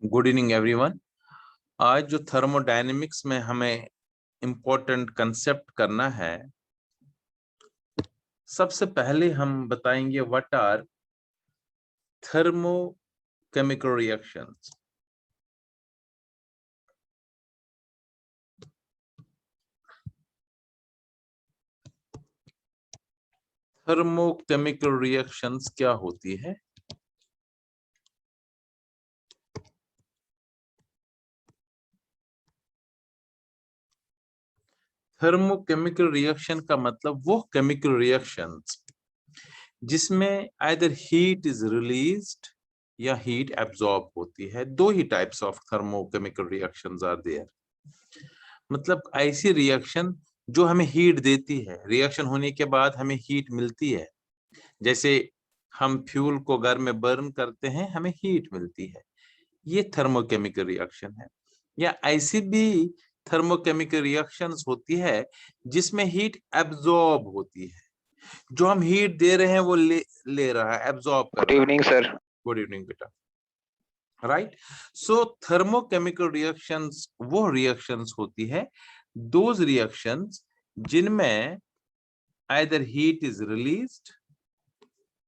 Good evening everyone. आज जो thermodynamics में हमें इम्पोर्टेंट कंसेप्ट करना है, सबसे पहले हम बताएंगे what are thermochemical reactions. Thermochemical reactions क्या होती है? थर्मोकेमिकल रिएक्शन का मतलब वो केमिकल रिएक्शंस जिसमें आइदर हीट इज रिलीज्ड या हीट एब्जॉर्ब होती है। दो ही types of thermochemical reactions are there. मतलब ऐसी रिएक्शन जो हमें हीट देती है, रिएक्शन होने के बाद हमें हीट मिलती है। जैसे हम फ्यूल को घर में बर्न करते हैं, हमें हीट मिलती है, ये थर्मोकेमिकल रिएक्शन है। या ऐसी भी थर्मोकेमिकल रिएक्शंस होती है जिसमें हीट एब्जॉर्ब होती है। जो हम हीट दे रहे हैं वो ले रहा है, एब्जॉर्ब कर रहा है। Good evening sir. Good evening बेटा। राइट। सो थर्मोकेमिकल रिएक्शंस वो रिएक्शंस होती है, दोज रिएक्शंस जिनमें either heat is released,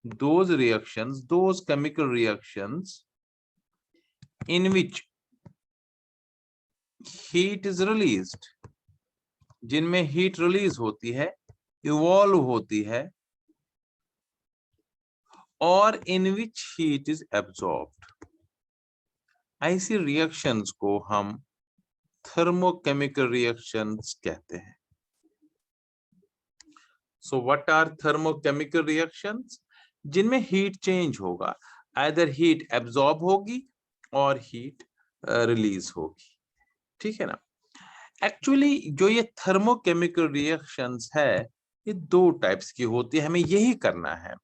those reactions, those chemical reactions in which heat is released, जिनमें हीट रिलीज होती है, इवॉल्व होती है, और in which heat is absorbed, ऐसी रिएक्शंस को हम थर्मोकेमिकल रिएक्शंस कहते हैं। So what are thermochemical reactions? जिनमें हीट चेंज होगा, आइदर हीट एब्जॉर्ब होगी और हीट रिलीज होगी। ठीक है ना। एक्चुअली जो ये थर्मोकेमिकल रिएक्शंस है, ये दो टाइप्स की होती है, हमें यही करना है।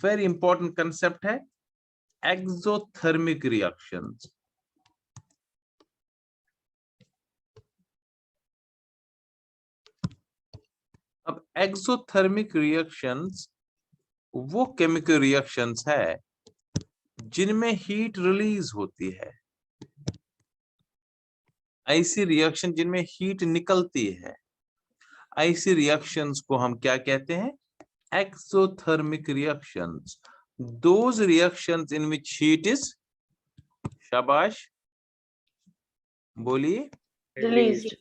वेरी इंपॉर्टेंट कंसेप्ट है एक्सोथर्मिक रिएक्शंस। अब एक्सोथर्मिक रिएक्शंस वो केमिकल रिएक्शंस है जिनमें हीट रिलीज होती है, ऐसी रिएक्शन जिनमें हीट निकलती है, ऐसी रिएक्शंस को हम क्या कहते हैं? Exothermic reactions. Those reactions in which heat is, शाबाश बोलिए, रिलीज्ड।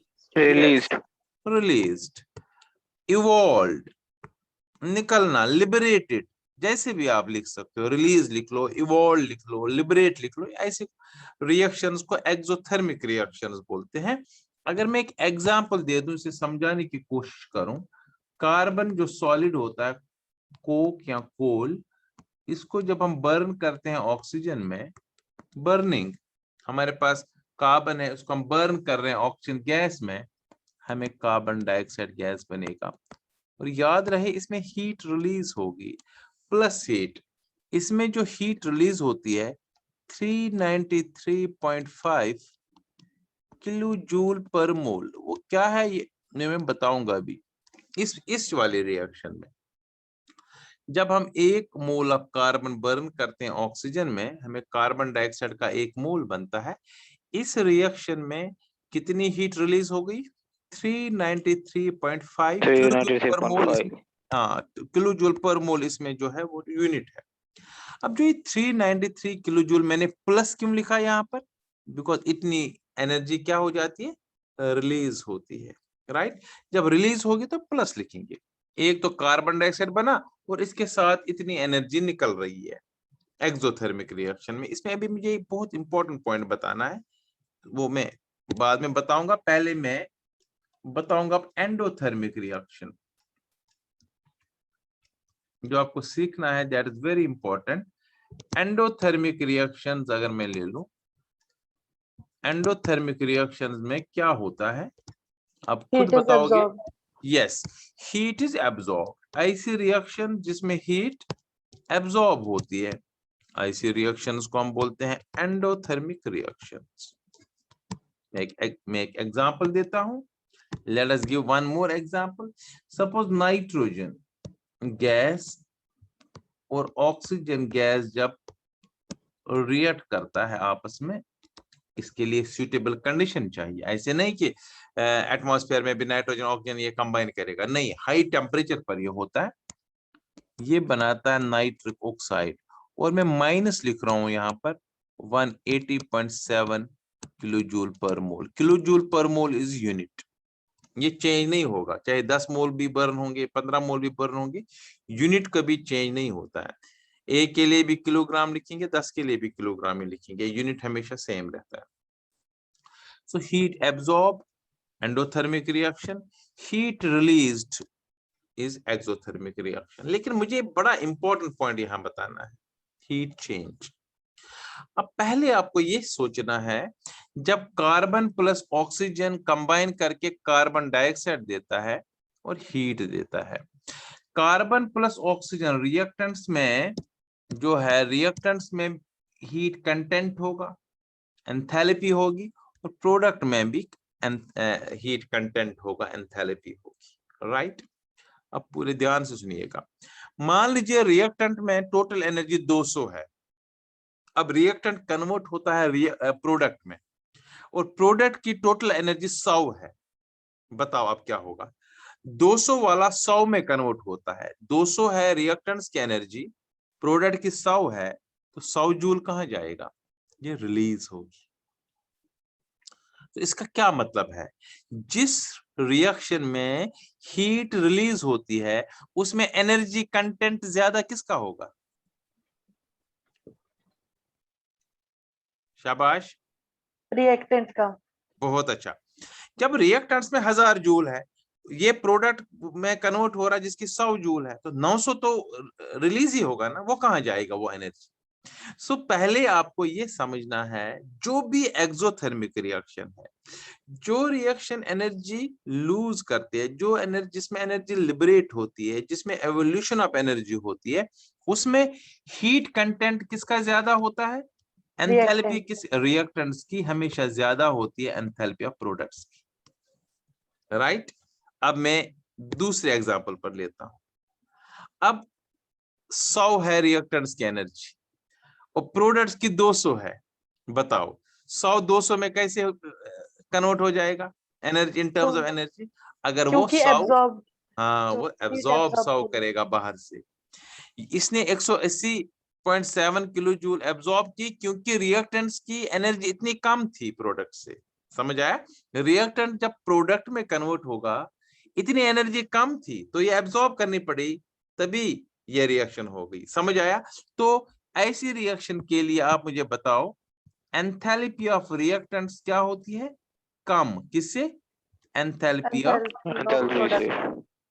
रिलीज्ड, इवॉल्व्ड, निकलना, लिबरेटेड, जैसे भी आप लिख सकते हो, रिलीज लिख लो, इवॉल्व लिख लो, लिबरेट लिख लो, ऐसे रिएक्शंस को एक्सोथर्मिक रिएक्शंस बोलते हैं। अगर मैं एक एग्जांपल दे दूं, इसे समझाने की कोशिश करूं, कार्बन जो सॉलिड होता है, कोक या कोल, इसको जब हम बर्न करते हैं ऑक्सीजन में, बर्निंग, हमारे पास कार्बन है, उसको हम बर्न कर रहे हैं ऑक्सीजन गैस में, हमें कार्बन डाइऑक्साइड गैस बनेगा। और याद रहे इसमें हीट रिलीज होगी, प्लस हीट। इसमें जो हीट रिलीज होती है 393.5 किलो जूल पर मोल, वो क्या है ये मैं बताऊंगा अभी। इस वाले रिएक्शन में जब हम 1 मोल ऑफ कार्बन बर्न करते हैं ऑक्सीजन में, हमें कार्बन डाइऑक्साइड का 1 मोल बनता है। इस रिएक्शन में कितनी हीट रिलीज हो गई? 393.5 किलो जूल पर मोल। इसमें किलो जूल पर मोल इसमें जो है वो यूनिट है। अब जो ये 393 किलो जूल, मैंने प्लस क्यों लिखा यहाँ पर? बिकॉज इतनी एनर्जी क्या हो जाती है? रिलीज होती है। राइट। जब रिलीज होगी तो प्लस लिखेंगे। एक तो कार्बन डाइऑक्साइड बना और इसके साथ इतनी एनर्जी निकल रही है एक्सोथर्मिक रिएक्शन में। इसमें अभी मुझे एक बहुत इंपॉर्टेंट पॉइंट बताना है, वो मैं बाद में बताऊंगा। पहले मैं बताऊंगा एंडोथर्मिक रिएक्शन, जो आपको सीखना है, that is very important. Endothermic reactions अगर मैं ले लूं, एंडोथर्मिक रिएक्शंस में क्या होता है आप खुद बताओगे? Yes, heat is absorb. ऐसी रिएक्शन जिसमें हीट एब्जॉर्ब होती है, ऐसी रिएक्शंस को हम बोलते हैं एंडोथर्मिक रिएक्शंस। मैं एक एग्जांपल देता हूं। Let us give one more example. Suppose nitrogen gas और ऑक्सीजन गैस जब रिएक्ट करता है आपस में, इसके लिए सूटेबल कंडीशन चाहिए। ऐसे नहीं कि एटमॉस्फेयर में भी नाइट्रोजन ऑक्सीजन ये कंबाइन करेगा, नहीं, हाई टेम्परेचर पर ये होता है, ये बनाता है नाइट्रिक ऑक्साइड। और मैं माइनस लिख रहा हूं यहाँ पर 180.7 kilo joule per mole. Kilo joule per mole is unit, ये चेंज नहीं होगा, चाहे 10 मोल भी बर्न होंगे, 15 मोल भी बर्न होंगे, यूनिट कभी चेंज नहीं होता है। ए के लिए भी किलोग्राम लिखेंगे, 10 के लिए भी किलोग्राम ही लिखेंगे, यूनिट हमेशा सेम रहता है। So heat absorb endothermic reaction, heat released is exothermic reaction. लेकिन मुझे बड़ा इंपॉर्टेंट पॉइंट यहां बताना है, हीट चेंज। अब पहले आपको ये सोचना है, जब कार्बन प्लस ऑक्सीजन कंबाइन करके कार्बन डाइऑक्साइड देता है और हीट देता है, कार्बन प्लस ऑक्सीजन रिएक्टेंट्स में जो है, रिएक्टेंट्स में हीट कंटेंट होगा, एंथैल्पी होगी, और प्रोडक्ट में भी हीट कंटेंट होगा, एंथैल्पी होगी, राइट। अब पूरे ध्यान से सुनिएगा। मान लीजिए रिएक्टेंट में टोटल एनर्जी 200 है, अब रिएक्टेंट कन्वर्ट होता है प्रोडक्ट में, और प्रोडक्ट की टोटल एनर्जी 100 है। बताओ अब क्या होगा, 200 वाला 100 में कन्वर्ट होता है, 200 है रिएक्टेंट्स की एनर्जी, प्रोडक्ट की 100 है, तो 100 जूल कहां जाएगा, ये रिलीज होगी। तो इसका क्या मतलब है, जिस रिएक्शन में हीट रिलीज होती है उसमें एनर्जी कंटेंट ज्यादा किसका होगा, शाबाश, रिएक्टेंट का। बहुत अच्छा। जब रिएक्टेंट्स में 1000 जूल है, ये प्रोडक्ट में कन्वर्ट हो रहा है जिसकी 100 जूल है, तो 900 तो रिलीज ही होगा ना, वो कहां जाएगा वो एनर्जी। सो पहले आपको ये समझना है, जो भी एक्सोथर्मिक रिएक्शन है, जो रिएक्शन एनर्जी लूज करती है, जो एनर्जी, जिसमें एनर्जी लिबरेट होती है, जिसमें एवोल्यूशन ऑफ एनर्जी होती है, उसमें हीट कंटेंट किसका ज्यादा होता है, एंथैल्पी किस रिएक्टेंट्स की हमेशा ज्यादा होती है, एंथैल्पी ऑफ प्रोडक्ट्स की, राइट। अब मैं दूसरे एग्जांपल पर लेता हूं। अब 100 है रिएक्टेंट्स की एनर्जी और प्रोडक्ट्स की 200 है, बताओ 100 200 में कैसे कन्वर्ट हो जाएगा energy, in terms of energy, अगर वो 100, एब्जॉर्ब, हाँ, वो एब्जॉर्ब 100 करेगा बाहर से, इसने 180.7 किलो जूल एब्जॉर्ब की, क्योंकि रिएक्टेंट्स की एनर्जी इतनी कम थी प्रोडक्ट से। समझ आया, रिएक्टेंट जब प्रोडक्ट में कन्वर्ट होगा, इतनी एनर्जी कम थी तो ये एब्जॉर्ब करनी पड़ी, तभी ये रिएक्शन हो गई। समझ आया। तो ऐसी रिएक्शन के लिए आप मुझे बताओ, एंथैल्पी ऑफ रिएक्टेंट्स क्या होती है, कम, किससे, एंथैल्पी ऑफ।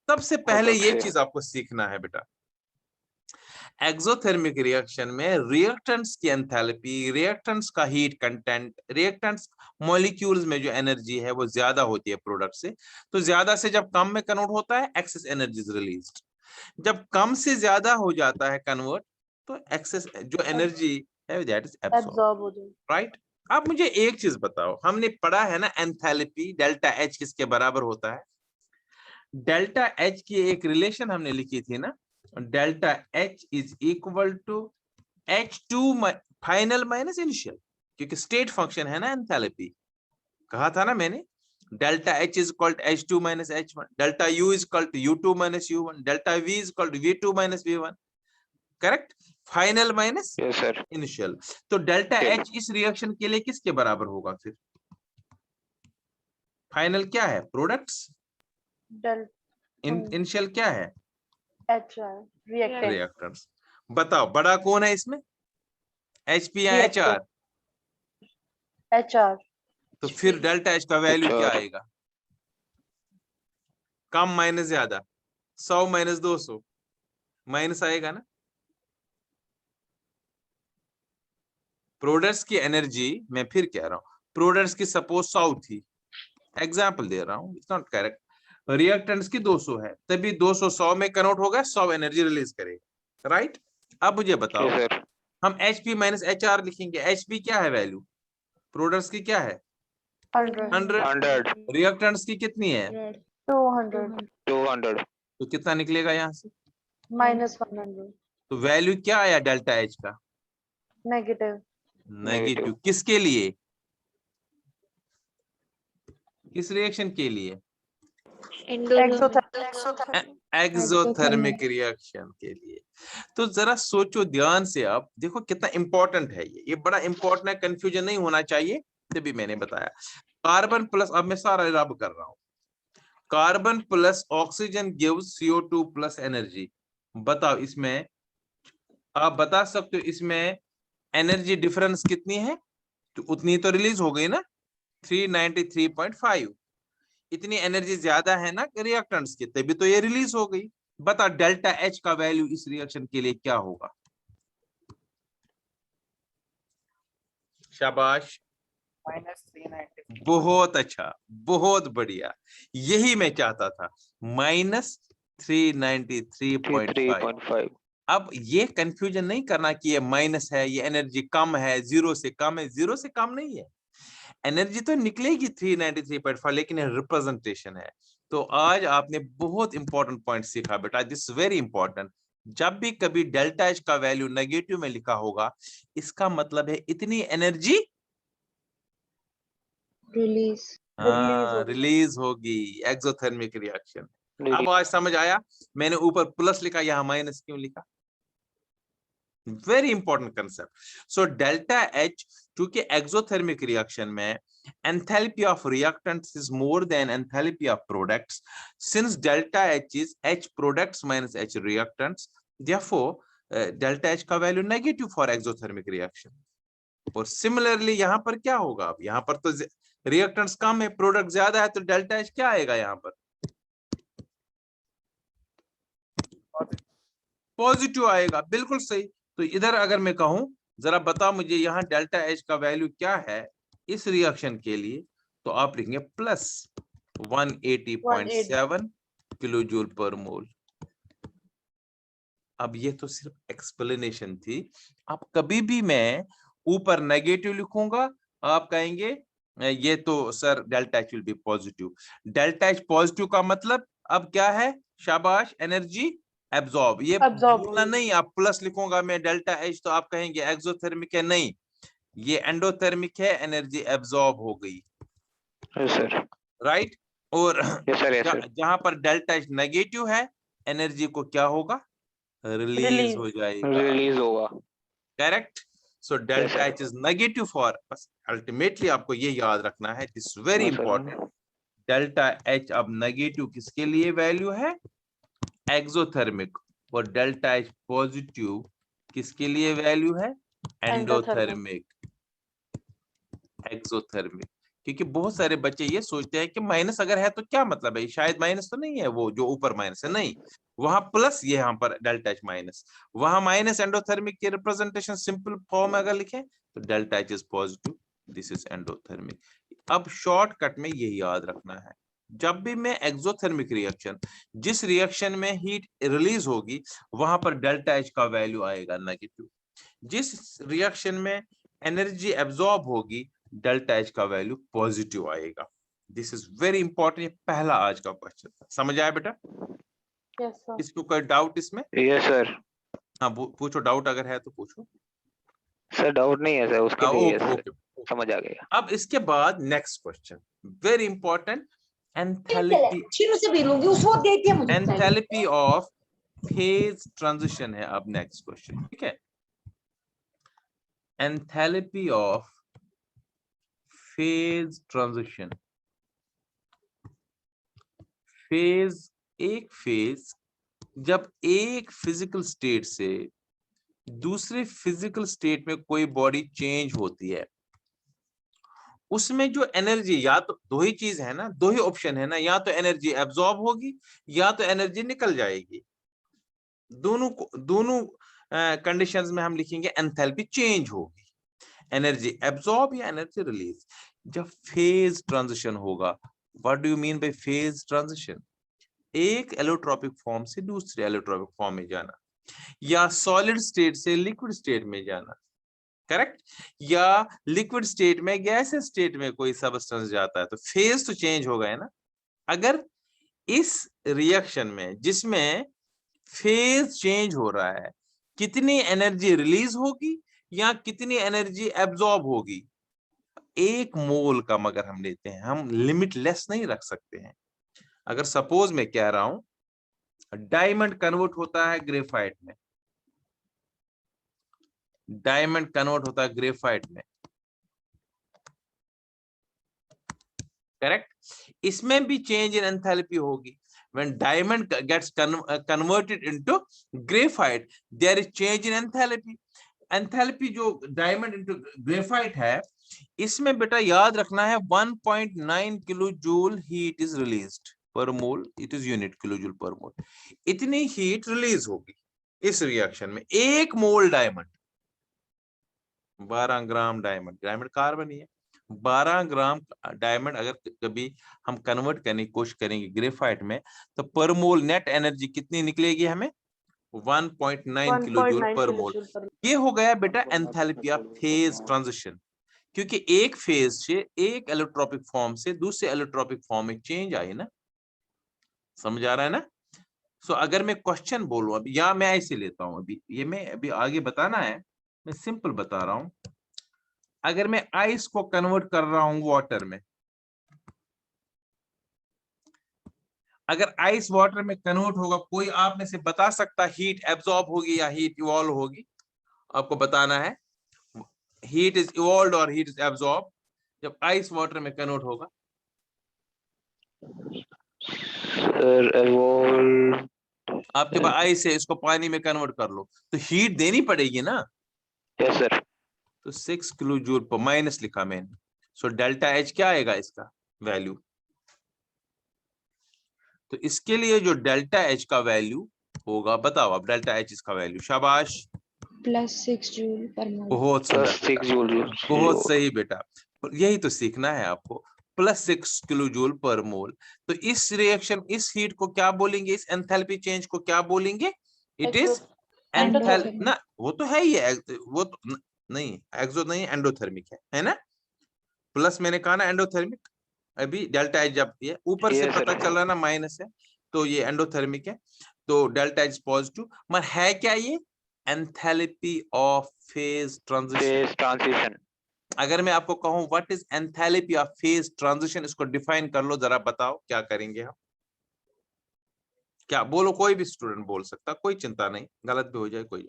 सबसे पहले ये चीज आपको सीखना है बेटा, एक्सोथर्मिक रिएक्शन में रिएक्टेंट्स की एंथैल्पी, रिएक्टेंट्स का हीट कंटेंट, रिएक्टेंट्स मॉलिक्यूल्स में जो एनर्जी है वो ज्यादा होती है प्रोडक्ट से, तो ज्यादा से जब कम में कन्वर्ट होता है, एक्सेस एनर्जी इज रिलीज्ड। जब कम से ज्यादा हो जाता है कन्वर्ट, तो एक्सेस जो एनर्जी है दैट इज एब्सॉर्ब, राइट। अब मुझे एक चीज बताओ, हमने पढ़ा है ना एंथैल्पी डेल्टा एच किसके बराबर होता है, डेल्टा एच की एक रिलेशन हमने लिखी थी ना, delta H is equal to H2 final minus initial, क्योंकि स्टेट फंक्शन है ना एंथैल्पी, कहा था ना मैंने, delta H is equal to H2 minus H1, delta U is equal to U2 minus U1, delta V is equal to V2 minus V1, correct, final minus initial. तो delta H इस reaction के लिए किसके बराबर होगा फिर, final क्या है, प्रोडक्ट्स, इनिशियल क्या है, रिएक्टेंट्स। बताओ बड़ा कौन है इसमें, HP या HR, HR। तो फिर डेल्टा एच का वैल्यू क्या आएगा, कम माइनस ज्यादा, 100 माइनस 200 माइनस आएगा ना। प्रोडक्ट्स की एनर्जी, मैं फिर कह रहा हूं, प्रोडक्ट्स की सपोज 100 थी, एग्जांपल दे रहा हूं, इट्स नॉट करेक्ट, रिएक्टेंट्स की 200 है, तभी 200 100 में कन्वर्ट होगा, 100 एनर्जी रिलीज करेगा, राइट। अब मुझे बताओ, हम HP माइनस HR लिखेंगे, HP क्या है वैल्यू, प्रोडक्ट्स की क्या है 100, रिएक्टेंट्स की कितनी है 200, तो कितना निकलेगा यहाँ से, -100, तो वैल्यू क्या आया डेल्टा एच का, नेगेटिव नेगेटिव किसके लिए, किस रिएक्शन के लिए, एक्सोथर्मिक रिएक्शन के लिए। तो जरा सोचो ध्यान से, आप देखो कितना इंपॉर्टेंट है ये बड़ा इंपॉर्टेंट है, कंफ्यूजन नहीं होना चाहिए, तभी मैंने बताया। कार्बन प्लस, अब मैं सारा रब कर रहा हूं, carbon plus oxygen gives CO2 plus energy. बताओ इसमें, आप बता सकते हो इसमें एनर्जी डिफरेंस कितनी है, तो उतनी तो रिलीज हो गई ना, 393.5। इतनी एनर्जी ज्यादा है ना रिएक्टेंट्स की, तभी तो ये रिलीज हो गई। बता डेल्टा H का वैल्यू इस रिएक्शन के लिए क्या होगा। शाबाश, -393। बहुत अच्छा, बहुत बढ़िया, यही मैं चाहता था, -393.5। अब ये कंफ्यूजन नहीं करना कि ये माइनस है, ये एनर्जी कम है, जीरो से कम है, जीरो से कम नहीं है, एनर्जी तो निकलेगी 393.5, लेकिन रिप्रेजेंटेशन है। तो आज आपने बहुत इंपॉर्टेंट पॉइंट सीखा बेटा, दिस वेरी इंपॉर्टेंट। जब भी कभी डेल्टा H का वैल्यू नेगेटिव में लिखा होगा, इसका मतलब है इतनी एनर्जी रिलीज होगी, एक्सोथर्मिक रिएक्शन। अब आज समझ आया, मैंने ऊपर प्लस लिखा, यहाँ माइनस क्यों लिखा, very important concept. So delta H, क्योंकि एक्सोथर्मिक रिएक्शन में enthalpy of reactants is more than enthalpy of products, since delta H is H products minus H reactants, therefore delta H का value negative for exothermic reaction. और similarly यहाँ पर क्या होगा, अब यहाँ पर तो रिएक्टेंट्स कम है, प्रोडक्ट ज्यादा है, तो डेल्टा H क्या आएगा यहाँ पर, पॉजिटिव आएगा, बिल्कुल सही। तो इधर अगर मैं कहूं जरा बता मुझे यहाँ डेल्टा H का वैल्यू क्या है इस रिएक्शन के लिए, तो आप लिखेंगे प्लस 180.7 किलो जूल पर मोल। अब ये तो सिर्फ एक्सप्लेनेशन थी, अब कभी भी मैं ऊपर नेगेटिव लिखूंगा, आप कहेंगे ये तो sir delta H will be positive. Delta H positive का मतलब अब क्या है, शाबाश, एनर्जी एब्जॉर्ब। ये भूलना नहीं, आप प्लस लिखूंगा मैं डेल्टा H, तो आप कहेंगे एक्सोथर्मिक है, नहीं, ये एंडोथर्मिक है, एनर्जी एब्जॉर्ब हो गई, राइट। और जहां पर डेल्टा H नेगेटिव है, एनर्जी को क्या होगा, रिलीज हो जाएगा, रिलीज होगा, correct. So delta H is negative for, बस अल्टीमेटली आपको ये याद रखना है, this very important. Delta H अब नेगेटिव किसके लिए वैल्यू है, एक्सोथर्मिक, और डेल्टा H पॉजिटिव किसके लिए वैल्यू है, एंडोथर्मिक, एक्सोथर्मिक। क्योंकि बहुत सारे बच्चे ये सोचते हैं कि माइनस अगर है तो क्या मतलब है, शायद माइनस तो नहीं है, वो जो ऊपर माइनस है, नहीं, वहां प्लस, ये यहाँ पर डेल्टा H माइनस, वहां माइनस, एंडोथर्मिक की रिप्रेजेंटेशन सिंपल फॉर्म अगर लिखें तो delta H is positive, this is endothermic. अब शॉर्टकट में यही याद रखना है, जब भी मैं एक्सोथर्मिक रिएक्शन, जिस रिएक्शन में हीट रिलीज होगी वहां पर डेल्टा H का वैल्यू आएगा नेगेटिव, जिस रिएक्शन में एनर्जी एब्जॉर्ब होगी डेल्टा H का वैल्यू पॉजिटिव आएगा। दिस इज वेरी इंपॉर्टेंट, पहला आज का क्वेश्चन, समझ आया बेटा? Yes sir. इसको कोई डाउट इसमें? Yes sir. हाँ पूछो, डाउट अगर है तो पूछो। सर डाउट नहीं है सर, उसके लिए ओके ओके, समझ आ गया। अब इसके बाद next question, very important, enthalpy, enthalpy of phase transition है अब नेक्स्ट क्वेश्चन, ठीक है। Enthalpy of phase transition, phase, एक फेज जब एक फिजिकल स्टेट से दूसरे फिजिकल स्टेट में कोई बॉडी चेंज होती है, उसमें जो एनर्जी, या तो दो ही चीज है ना, दो ही ऑप्शन है ना, या तो एनर्जी एब्जॉर्ब होगी या तो एनर्जी निकल जाएगी, दोनों कंडीशंस में हम लिखेंगे एंथैल्पी चेंज होगी, एनर्जी एब्जॉर्ब या एनर्जी रिलीज। जब फेज ट्रांजिशन होगा, what do you mean by phase transition, एक एलोट्रोपिक फॉर्म से दूसरे एलोट्रोपिक फॉर्म में जाना, या सॉलिड स्टेट से लिक्विड स्टेट में जाना, करेक्ट, या लिक्विड स्टेट में गैस स्टेट में कोई सब्सटेंस जाता है, तो फेज तो चेंज हो गया ना। अगर इस रिएक्शन में जिसमें फेज चेंज हो रहा है, कितनी एनर्जी रिलीज होगी यहाँ कितनी एनर्जी एब्जॉर्ब होगी, 1 मोल का मगर हम लेते हैं, हम लिमिटलेस नहीं रख सकते हैं। अगर सपोज मैं कह रहा हूं डायमंड कन्वर्ट होता है ग्रेफाइट में, डायमंड कन्वर्ट होता है ग्रेफाइट में, करेक्ट, इसमें भी चेंज इन एंथैल्पी होगी। when diamond gets converted into graphite, there is change in enthalpy. Enthalpy जो डायमंड इंटू ग्रेफाइट है, इसमें बेटा याद रखना है 1.9 kilo joule heat is released per mole, it is unit kilo joule per mole. इतनी heat release होगी इस रिएक्शन में। 1 मोल डायमंड, 12 ग्राम डायमंड, डायमंड कार्बन ही है, 12 ग्राम डायमंड अगर कभी हम कन्वर्ट करने की कोशिश करेंगे ग्रेफाइट में, तो पर मोल नेट एनर्जी कितनी निकलेगी हमें, 1.9 किलो जूल पर मोल। ये हो गया बेटा एंथैल्पी ऑफ फेज ट्रांजिशन, क्योंकि एक फेज से एक एलोट्रोपिक फॉर्म से दूसरे एलोट्रोपिक फॉर्म में चेंज आई ना, समझ आ रहा है ना। सो अगर मैं क्वेश्चन बोलूं अभी, या मैं ऐसे लेता हूं, अभी ये मैं अभी आगे बताना है, मैं सिंपल बता रहा हूं। अगर मैं आइस को कन्वर्ट कर रहा हूं वाटर में, अगर आइस वाटर में कन्वर्ट होगा, कोई आप में से बता सकता हीट एब्जॉर्ब होगी या हीट इवॉल्व होगी? आपको बताना है हीट इज इवॉल्व और हीट इज एब्जॉर्ब जब आइस वाटर में कन्वर्ट होगा। सर evolve आपके पास आइस है, इसको पानी में कन्वर्ट कर लो, तो हीट देनी पड़ेगी ना। Yes sir. तो 6 किलो जूल पर माइनस लिखा मैंने, सो डेल्टा एच क्या आएगा इसका वैल्यू? तो इसके लिए जो डेल्टा एच का वैल्यू होगा, बताओ आप डेल्टा एच इसका वैल्यू। शाबाश, +6 जूल पर मोल। बहुत सुंदर बेटा, 6 जूल। बहुत सही बेटा, यही तो सीखना है आपको, +6 किलो जूल पर मोल। तो इस रिएक्शन, इस हीट को क्या बोलेंगे, इस एंथैल्पी चेंज को क्या बोलेंगे? इट इज एंथैल ना, वो तो है ही है, वो तो नहीं एक्सो नहीं, एंडोथर्मिक है ना। प्लस मैंने कहा ना एंडोथर्मिक, अभी डेल्टा एच जब ये ऊपर से पता चल रहा है ना माइनस है, तो ये एंडोथर्मिक है, तो डेल्टा एच पॉजिटिव। मगर है क्या ये? Enthalpy of phase transition. अगर मैं आपको कहूं what is enthalpy of phase transition, इसको डिफाइन कर लो जरा, बताओ क्या करेंगे हम? क्या बोलो, कोई भी स्टूडेंट बोल सकता, कोई चिंता नहीं, गलत भी हो जाए कोई।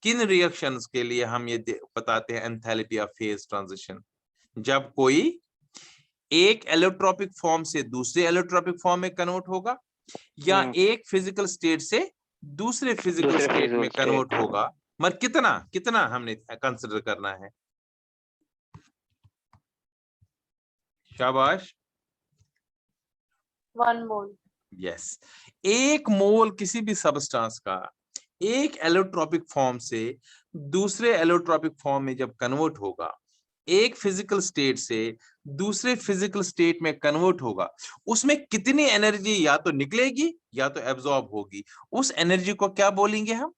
किन रिएक्शंस के लिए हम ये बताते हैं एंथैल्पी ऑफ फेज ट्रांजिशन? जब कोई एक एलोट्रोपिक फॉर्म से दूसरे एलोट्रोपिक फॉर्म में कन्वर्ट होगा, या एक फिजिकल स्टेट से दूसरे फिजिकल स्टेट में कन्वर्ट होगा। मगर कितना कितना हमने कंसिडर करना है? शाबाश, 1 मोल। यस, 1 मोल किसी भी सबस्टांस का एक एलोट्रोपिक फॉर्म से दूसरे एलोट्रोपिक फॉर्म में जब कन्वर्ट होगा, एक फिजिकल स्टेट से दूसरे फिजिकल स्टेट में कन्वर्ट होगा, उसमें कितनी एनर्जी या तो निकलेगी या तो एब्जॉर्ब होगी, उस एनर्जी को क्या बोलेंगे हम?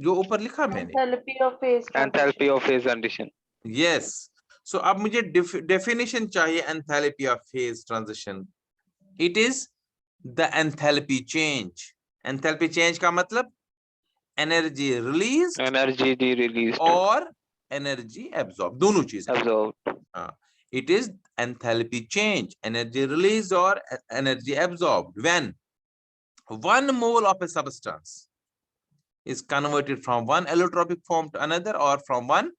जो ऊपर लिखा मैंने, enthalpy of phase condition. Yes. So अब मुझे डेफिनेशन चाहिए enthalpy of phase transition. It is the enthalpy change. Enthalpy change का मतलब एनर्जी रिलीज और एनर्जी एब्जॉर्ब, दोनों चीजें। हाँ, it is enthalpy change, energy release और energy absorb when 1 mole of a substance is converted from one allotropic form to another or from one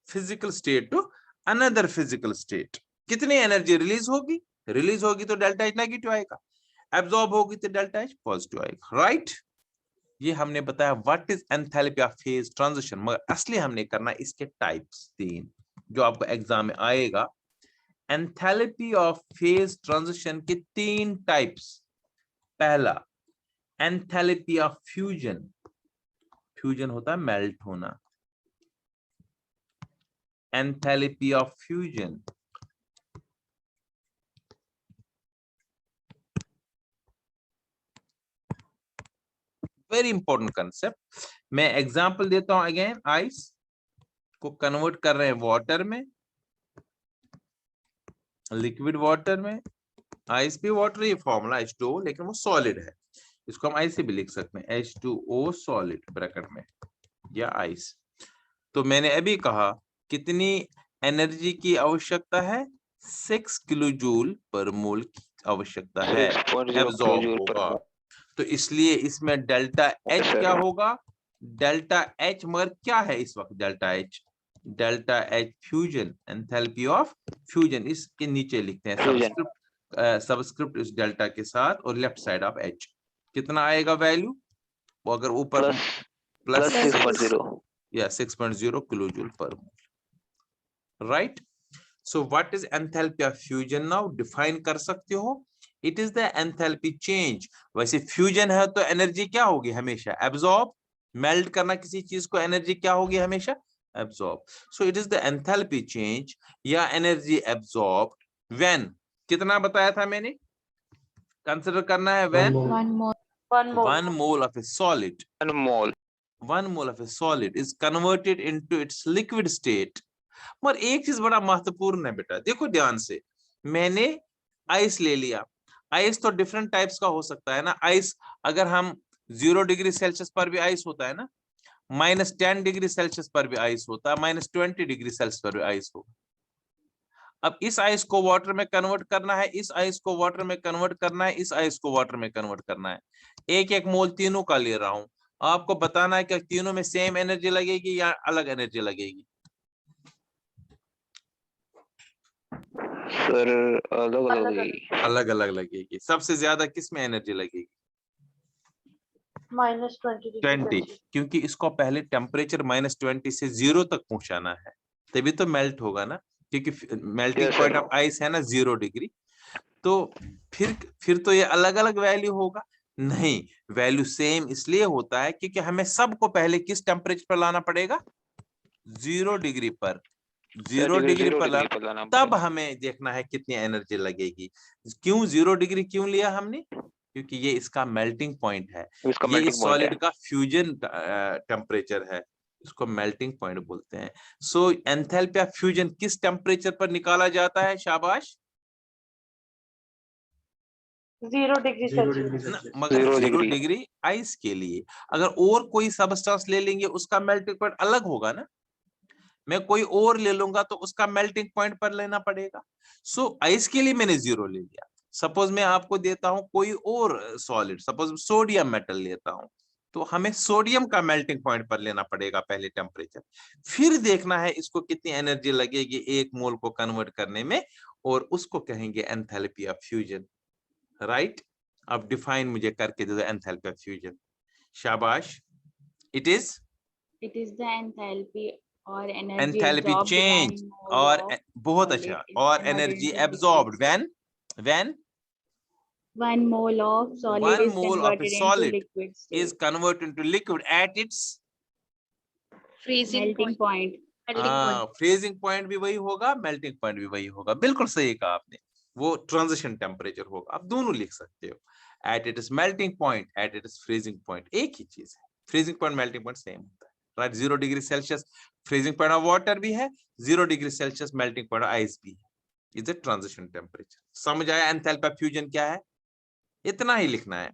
physical state to another physical state. कितनी energy release होगी? Release होगी तो delta H negative आएगा, absorb होगी तो delta H positive आएगा, right. ये हमने बताया what is enthalpy of phase transition. मगर असली हमने करना इसके टाइप्स 3 जो आपको एग्जाम में आएगा। एंथैल्पी ऑफ फेज ट्रांजिशन के 3 टाइप्स। पहला एंथैल्पी ऑफ फ्यूजन, फ्यूजन होता है मेल्ट होना, enthalpy of fusion. Very important concept. मैं एग्जांपल देता हूं अगेन, आइस को कन्वर्ट कर रहे हैं वाटर में, लिक्विड वाटर में, आइस भी वाटर ही फॉर्मूला H2O, लेकिन वो सॉलिड है, इसको हम ऐसे भी लिख सकते हैं H2O सॉलिड ब्रैकेट में या आइस। तो मैंने अभी कहा कितनी एनर्जी की आवश्यकता है, 6 किलो जूल पर मोल की आवश्यकता है, 6.0 एब्जॉर्ब kilojule per होगा। mole. तो इसलिए इसमें डेल्टा Okay, एच sir. क्या होगा, डेल्टा एच, मगर क्या है इस वक्त delta H, delta H fusion, enthalpy of fusion, इसके नीचे लिखते हैं Fusion. सबस्क्रिप्ट इस डेल्टा के साथ, और लेफ्ट साइड ऑफ एच कितना आएगा वैल्यू, वो अगर ऊपर Plus प्लस 6.0. या 6.0 kilo joule per mole, right. So what is enthalpy of fusion, now define कर सकते हो, it is the enthalpy change. वैसे फ्यूजन है तो एनर्जी क्या होगी हमेशा, एब्जॉर्ब, मेल्ट करना किसी चीज को, एनर्जी क्या होगी हमेशा, absorb. So it is the enthalpy change या एनर्जी एब्जॉर्ब्ड व्हेन, कितना बताया था मैंने, कंसिडर करना है when 1 mole. 1 mole of a solid, 1 mole. 1 mole of a solid is converted into its liquid state। मगर एक चीज बड़ा महत्वपूर्ण है बेटा, देखो ध्यान से, मैंने आइस ले लिया, आइस तो डिफरेंट टाइप्स का हो सकता है ना, आइस अगर हम 0 डिग्री सेल्सियस पर भी आइस होता है ना, -10 डिग्री सेल्सियस पर भी आइस होता है, -20 डिग्री सेल्सियस पर भी आइस होगा। अब इस आइस को वाटर में कन्वर्ट करना है, इस आइस को वाटर में कन्वर्ट करना है, इस आइस को वाटर में कन्वर्ट करना है, एक एक मोल तीनों का ले रहा हूं, आपको बताना है कि तीनों में सेम एनर्जी लगेगी या अलग एनर्जी लगेगी। सर अलग अलग लगेगी। अलग अलग लगेगी। सबसे ज्यादा किस में एनर्जी लगेगी, -20, क्योंकि इसको पहले टेम्परेचर -20 से 0 तक पहुंचाना है, तभी तो मेल्ट होगा ना, क्योंकि मेल्टिंग पॉइंट ऑफ आइस है ना 0 डिग्री। तो फिर तो ये अलग अलग वैल्यू होगा, नहीं, वैल्यू सेम इसलिए होता है क्योंकि हमें सबको पहले किस टेम्परेचर पर लाना पड़ेगा, 0 डिग्री पर, 0 डिग्री पर लाना, तब हमें देखना है कितनी एनर्जी लगेगी। क्यों 0 डिग्री क्यों लिया हमने, क्योंकि ये इसका मेल्टिंग पॉइंट है, ये इस सॉलिड का फ्यूजन टेम्परेचर है, इसको मेल्टिंग पॉइंट बोलते हैं। सो एंथैल्पी ऑफ फ्यूजन किस टेम्परेचर पर निकाला जाता है, शाबाश, 0 डिग्री सेल्सियस। मगर 0 0 डिग्री। डिग्री आइस के लिए, अगर और कोई सबस्टेंस ले लेंगे उसका मेल्टिंग पॉइंट अलग होगा ना, मैं कोई और ले लूंगा तो उसका मेल्टिंग पॉइंट पर लेना पड़ेगा। सो आइस के लिए मैंने 0 ले लिया। सपोज मैं आपको देता हूं कोई और सॉलिड, सपोज सोडियम मेटल लेता हूं, तो हमें सोडियम का मेल्टिंग पॉइंट पर लेना पड़ेगा पहले टेम्परेचर, फिर देखना है इसको कितनी एनर्जी लगेगी 1 मोल को कन्वर्ट करने में, और उसको कहेंगे एंथैल्पी ऑफ फ्यूजन, राइट। अब डिफाइन मुझे करके दे दो एंथैल्पी ऑफ फ्यूजन, शाबाश। It is the enthalpy or energy enthalpy absorbed change, when mole और of बहुत solid अच्छा, is और converted energy into liquid absorbed state. When 1 mole of solid 1 is mole of a converted into solid liquid is state. converted into liquid at its Melting point. Freezing point भी वही होगा, melting point भी वही होगा, बिल्कुल सही कहा आपने, वो ट्रांजिशन टेम्परेचर होगा। आप दोनों लिख सकते हो, at it is melting point, at it is freezing point, एक ही चीज है, freezing point melting point same होता है, right. 0 degree Celsius freezing point of water भी है, 0 degree Celsius melting point of ice भी है, इज अ ट्रांजिशन टेम्परेचर। समझ आया एंथैल्पी ऑफ फ्यूजन क्या है, इतना ही लिखना है,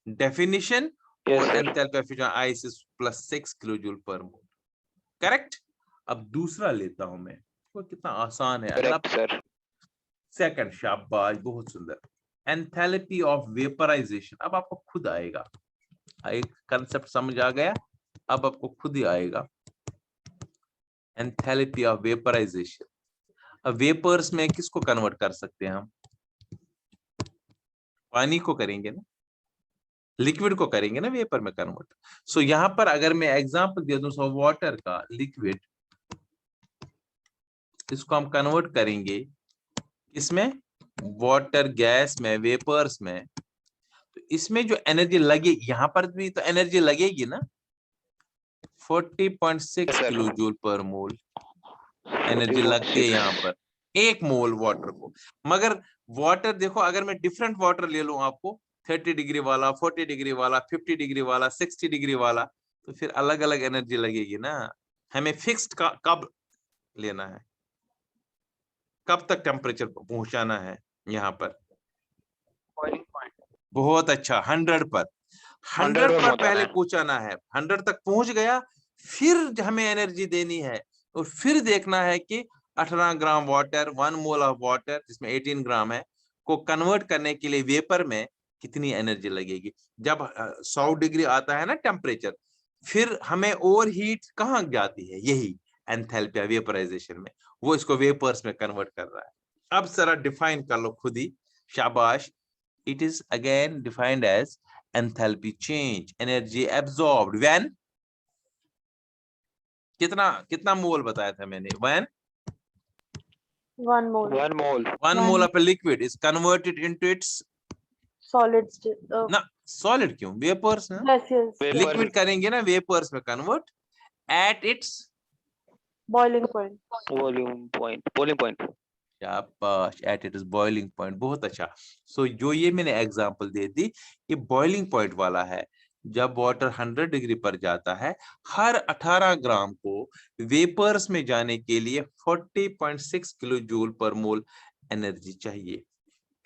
डेफिनिशन और enthalpy of fusion ice is +6 kilo joule per mole, correct. अब दूसरा लेता हूं मैं, वो कितना आसान है, अगर आप सेकंड, शाबाश, बहुत सुंदर, एंथैल्पी ऑफ वेपराइजेशन। अब आपको खुद आएगा, एक कंसेप्ट समझ आ गया, अब आपको खुद ही आएगा, एंथैल्पी ऑफ वेपराइजेशन। अब वेपर्स में किसको कन्वर्ट कर सकते हैं हम, पानी को करेंगे ना, लिक्विड को करेंगे ना वेपर में कन्वर्ट। सो यहां पर अगर मैं एग्जांपल दे दूं वाटर का लिक्विड, इसको हम कन्वर्ट करेंगे इसमें, वाटर गैस में, वेपर्स में, तो इसमें जो एनर्जी लगेगी, यहां पर भी तो एनर्जी लगेगी ना, 40.6 किलो जूल पर मोल एनर्जी लगती है यहाँ पर 1 मोल वाटर को। मगर वाटर देखो, अगर मैं डिफरेंट वाटर ले लूं आपको, 30 डिग्री वाला, 40 डिग्री वाला, 50 डिग्री वाला, 60 डिग्री वाला, तो फिर अलग अलग एनर्जी लगेगी ना। हमें फिक्स्ड कब लेना है, कब तक टेम्परेचर पहुंचाना है यहाँ पर, बहुत अच्छा, 100 पर 100 पर पर पहुंचाना पहले है। पहुंचाना है, 100 तक पहुंच गया, फिर हमें एनर्जी देनी है और फिर देखना है कि 18 gram water, 1 mole of water जिसमें 18 ग्राम है, को कन्वर्ट करने के लिए वेपर में कितनी एनर्जी लगेगी। जब 100 डिग्री आता है ना टेम्परेचर, फिर हमें ओवर हीट कहाँ जाती है, यही एंथैल्पी वेपराइजेशन में, वो इसको वेपर्स में कन्वर्ट कर रहा है। अब जरा डिफाइन कर लो खुद ही, शाबाश। It is again defined as enthalpy change, energy absorbed when, कितना कितना मोल बताया था मैंने, when 1 mole 1 mole. 1 mole of a liquid is converted into its, solid state. ना solid क्यों, vapors ना, Gaseous. Vapor. liquid करेंगे ना vapors में convert at its Boiling point. Boiling point. शाबाश, at its boiling point, बहुत अच्छा। सो जो ये मैंने एग्जांपल दे दी, ये बॉइलिंग पॉइंट वाला है। जब वाटर 100 डिग्री पर जाता है, हर 18 ग्राम को वेपर्स में जाने के लिए 40.6 किलो जूल पर मोल एनर्जी चाहिए।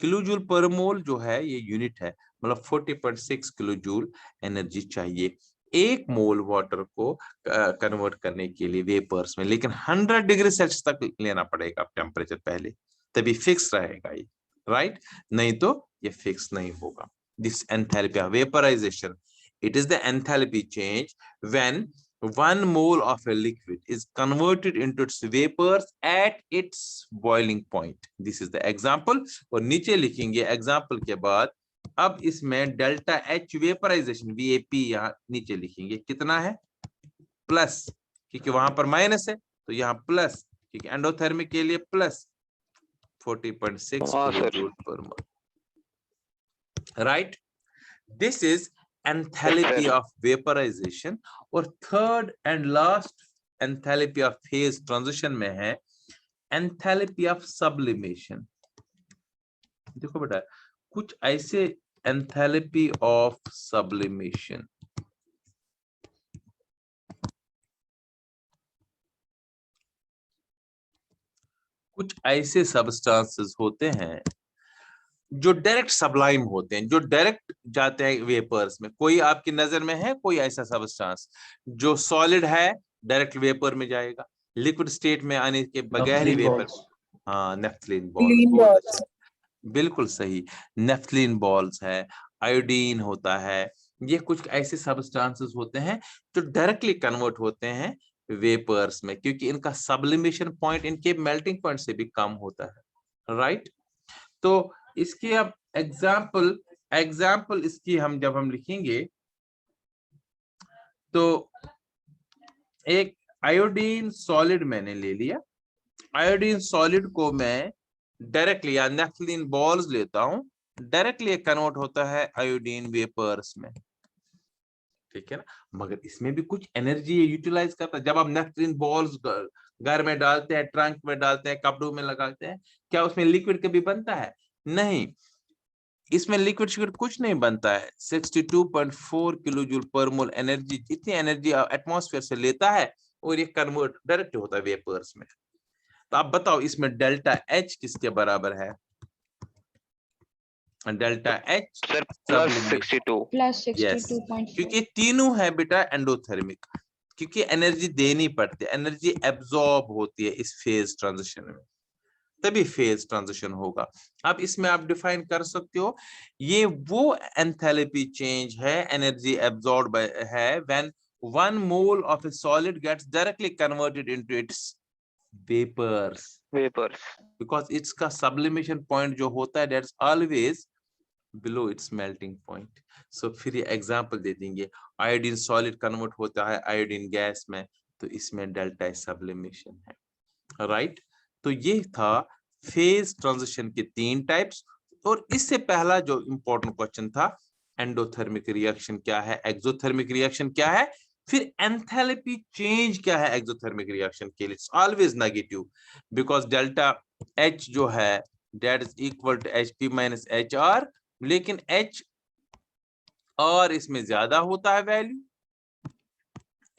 किलो जूल पर मोल जो है ये यूनिट है, मतलब 40.6 किलो जूल एनर्जी चाहिए एक मोल वाटर को कन्वर्ट करने के लिए वेपर्स में। लेकिन 100 डिग्री सेल्सियस तक लेना पड़ेगा टेम्परेचर पहले, तभी फिक्स रहेगा ये, राइट, नहीं तो ये फिक्स नहीं होगा। This enthalpy of vaporisation, it is the enthalpy change when 1 mole of a liquid is converted into its vapors at its boiling point. This is the example। और नीचे लिखेंगे एग्जाम्पल के बाद, अब इसमें डेल्टा एच वेपराइजेशन VAP यहाँ नीचे लिखेंगे, कितना है, प्लस, क्योंकि वहां पर माइनस है तो यहाँ प्लस, क्योंकि एंडोथर्मिक के लिए प्लस 40.6 हाँ, kilo sir. Joule per mole, right. This is enthalpy sir. of vaporization। और third and last enthalpy of phase transition में है enthalpy of sublimation। देखो बेटा, कुछ ऐसे enthalpy of sublimation, कुछ ऐसे सबस्टांसेस होते हैं जो डायरेक्ट सबलाइम होते हैं, जो डायरेक्ट जाते हैं वेपर्स में। कोई आपकी नजर में है कोई ऐसा सबस्टांस जो सॉलिड है डायरेक्ट वेपर में जाएगा, लिक्विड स्टेट में आने के बगैर ही वेपर, हाँ नेफ्थलीन बॉल्स, बिल्कुल सही, नेफ्थलीन बॉल्स है, आयोडीन होता है, ये कुछ ऐसे सबस्टांसेस होते हैं जो डायरेक्टली कन्वर्ट होते हैं वेपर्स में, क्योंकि इनका सब्लिमेशन पॉइंट इनके मेल्टिंग पॉइंट से भी कम होता है, राइट। तो इसके अब एग्जाम्पल इसकी हम जब हम लिखेंगे तो एक आयोडीन सॉलिड मैंने ले लिया, आयोडीन सॉलिड को मैं डायरेक्टली या नेफ्थलीन बॉल्स लेता हूं, डायरेक्टली कन्वर्ट होता है आयोडीन वेपर्स में, ठीक है ना। मगर इसमें भी कुछ एनर्जी यूटिलाइज करता है। जब आप नेफ्थलीन बॉल्स घर में डालते हैं, ट्रंक में डालते हैं, कपड़ों में लगाते हैं, क्या उसमें लिक्विड कभी बनता है, नहीं, इसमें लिक्विड शिक्विड कुछ नहीं बनता है। 62.4 किलो जूल पर मोल एनर्जी, इतनी एनर्जी एटमॉस्फेयर से लेता है और ये कन्वर्ट डायरेक्ट होता है वेपर्स में। तो आप बताओ इसमें डेल्टा एच किसके बराबर है, delta H Sir, plus 62. plus yes, 62.4 क्योंकि तीनों है बेटा एंडोथर्मिक, क्योंकि एनर्जी देनी पड़ती है, एनर्जी एब्जॉर्ब होती है इस फेज ट्रांजिशन में, तभी फेज ट्रांजिशन होगा। अब इसमें आप डिफाइन कर सकते हो, ये वो एंथैल्पी चेंज है, एनर्जी एब्जॉर्ब है when 1 mole of a solid gets directly converted into its vapours, because इसका सब्लिमेशन पॉइंट जो होता है that's always below its melting point. So फिर ये एग्जांपल दे देंगे, आयोडीन सॉलिड कन्वर्ट होता है आयोडीन गैस में, तो इसमें डेल्टा सब्लिमेशन है, राइट। तो ये था फेज ट्रांजिशन के 3 टाइप्स। और इससे पहला जो इंपॉर्टेंट क्वेश्चन था, एंडोथर्मिक रिएक्शन क्या है, एक्सोथर्मिक रिएक्शन क्या है, फिर एंथैल्पी चेंज क्या है एक्सोथर्मिक रिएक्शन के लिए, it's always negative, because delta H जो है that is equal to Hp minus HR, लेकिन H और इसमें ज्यादा होता है वैल्यू,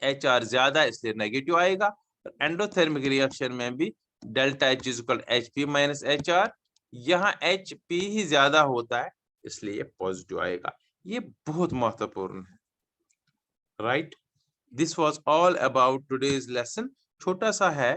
HR ज्यादा इसलिए नेगेटिव आएगा। एंडोथर्मिक रिएक्शन में भी delta H is equal Hp minus HR, यहाँ Hp ही ज्यादा होता है इसलिए ये पॉजिटिव आएगा। ये बहुत महत्वपूर्ण है, right. This was all about today's lesson. छोटा सा है